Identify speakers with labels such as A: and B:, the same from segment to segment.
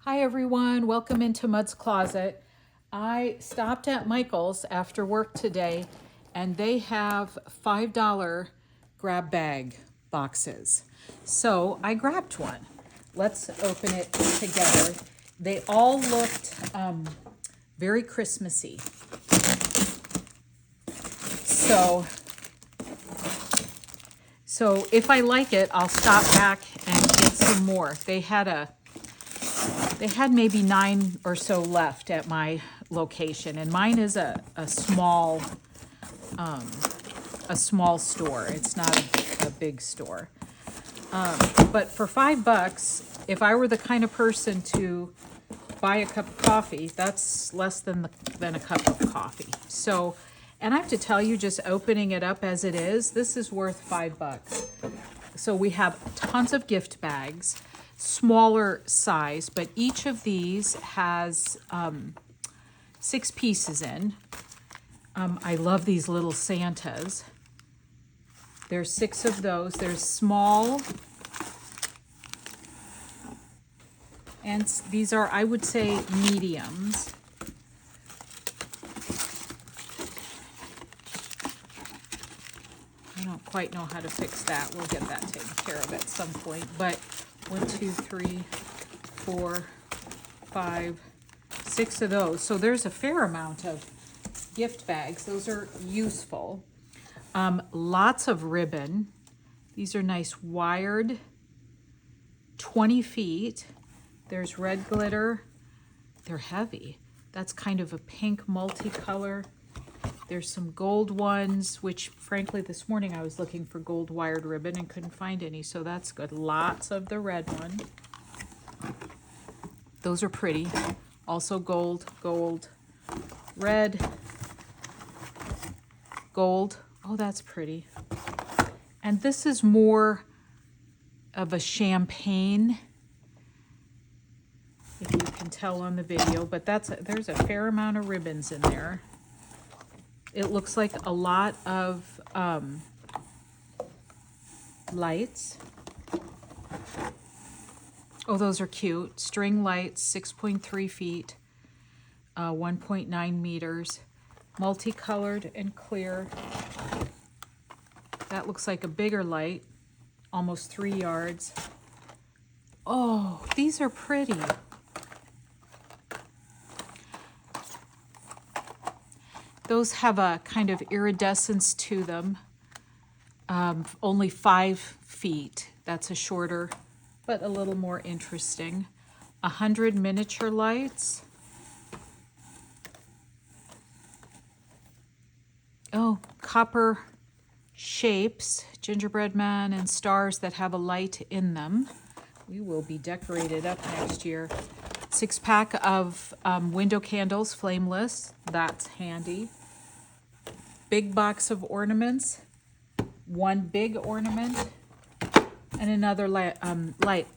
A: Hi everyone, welcome into Mud's Closet. I stopped at Michael's after work today and they have $5 grab bag boxes. So I grabbed one. Let's open it together. They all looked very Christmassy. So if I like it, I'll stop back and get some more. They had maybe 9 or so left at my location, and mine is a small store. It's not a big store. But for $5, if I were the kind of person to buy a cup of coffee, that's less than a cup of coffee. So, and I have to tell you, just opening it up as it is, this is worth $5. So we have tons of gift bags, smaller size, but each of these has 6 pieces in. I love these little Santas. There's 6 of those. There's small, and these are, I would say, mediums. I don't quite know how to fix that. We'll get that taken care of at some point. But 1, 2, 3, 4, 5, 6 of those. So there's a fair amount of gift bags. Those are useful. Lots of ribbon. These are nice wired, 20 feet. There's red glitter. They're heavy. That's kind of a pink multicolor. There's some gold ones, which frankly this morning I was looking for gold wired ribbon and couldn't find any, so that's good. Lots of the red one. Those are pretty. Also gold, gold, red, gold. Oh, that's pretty. And this is more of a champagne, if you can tell on the video, but there's a fair amount of ribbons in there. It looks like a lot of lights. Oh, those are cute. String lights, 6.3 feet, 1.9 meters, multicolored and clear. That looks like a bigger light, almost 3 yards. Oh, these are pretty. Those have a kind of iridescence to them. Only 5 feet. That's a shorter, but a little more interesting. 100 miniature lights. Oh, copper shapes, gingerbread man and stars that have a light in them. We will be decorated up next year. 6-pack of window candles, flameless. That's handy. Big box of ornaments. 1 big ornament and another light.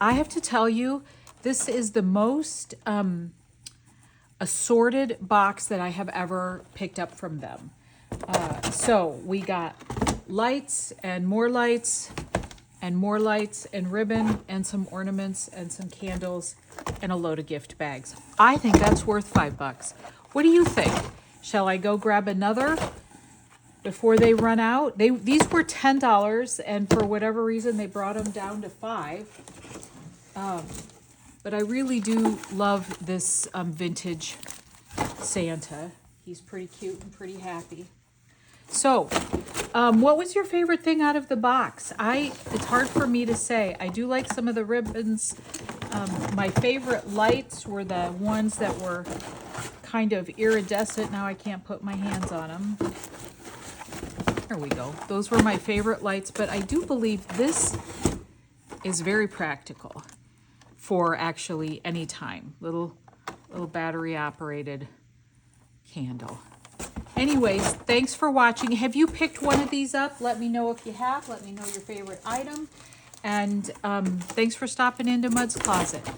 A: I have to tell you, this is the most assorted box that I have ever picked up from them. So we got lights and more lights and more lights and ribbon and some ornaments and some candles and a load of gift bags. I think that's worth $5. What do you think? Shall I go grab another before they run out? These were $10, and for whatever reason they brought them down to $5. But I really do love this vintage Santa. He's pretty cute and pretty happy. So, what was your favorite thing out of the box? It's hard for me to say. I do like some of the ribbons. My favorite lights were the ones that were kind of iridescent. Now I can't put my hands on them. There we go. Those were my favorite lights, but I do believe this is very practical for actually any time. Little battery operated candle. Anyways, thanks for watching. Have you picked one of these up? Let me know if you have. Let me know your favorite item. And thanks for stopping into Mud's Closet.